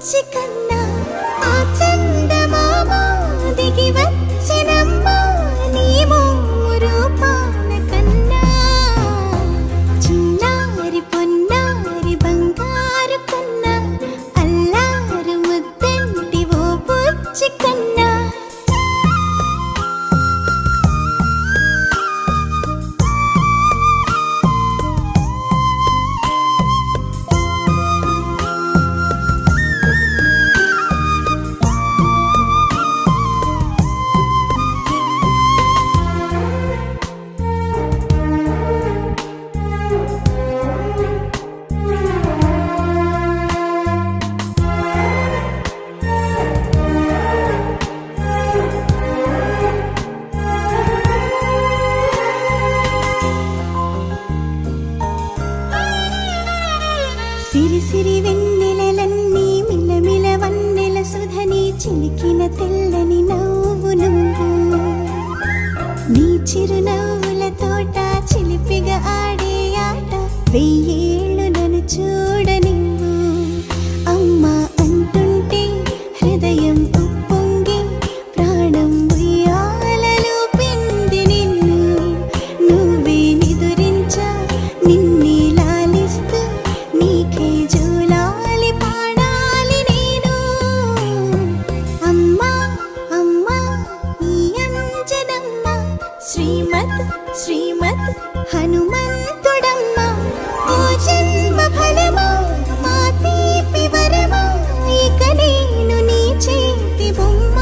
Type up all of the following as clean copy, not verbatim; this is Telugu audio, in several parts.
బుజ్జి కన్నా ఆ చందమామ దిగి వచ్చినమ్మా నీ మోము రూపాల కన్నా చిన్నారి పొన్నారి బంగారు కన్నా అల్లారు ముద్దంటి ఓ బుజ్జి కన్నా సిరి సిరి వెన్నెలలన్నీ మిలమిల వన్నెల సుధని చిలికిన తెల్లని నవ్వు నువ్వు నీ చిరునవ్వుల తోట చిలిపిగా ఆడే ఆట వెయ్యేళ్ళు నన్ను చూడనివ్వు అమ్మా అంటుంటే హృదయం ఉప్పొంగి ప్రాణం ఉయ్యాలలో పిండి నిన్ను నువ్వే నిదురించా నిన్నే లాలిస్తూ నీకే జోలాలి పాడాలి నేను అమ్మా అమ్మా ఈ అంజనమ్మ శ్రీమత్ శ్రీమత్ హనుమంతుడమ్మ ఓ జన్మ ఫలమా మా తీపి వరమా ఇక నేను నీ చేతి బొమ్మ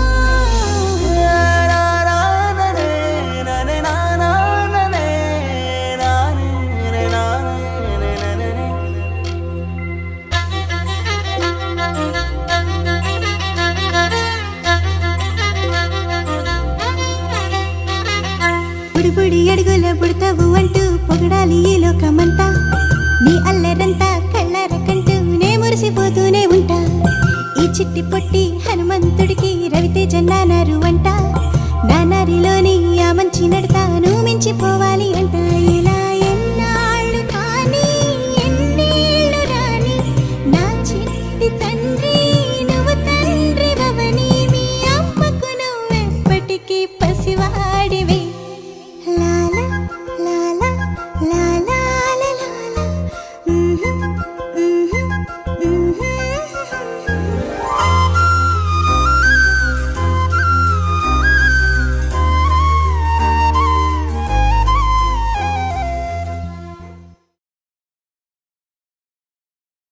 బుడి బుడి అడుగుల బుడతావు అంటూ పొగడాలి ఈ లోకమంతా నీ అల్లరంతా కళ్ళారకంటూ నే మురిసిపోతూనే ఉంటా ఈ చిట్టి పొట్టి హనుమంతుడికి రవితేజ నానారు అంట నానారిలోని ఆ మంచి నడతా నువ్వు మించిపోవాలి అంట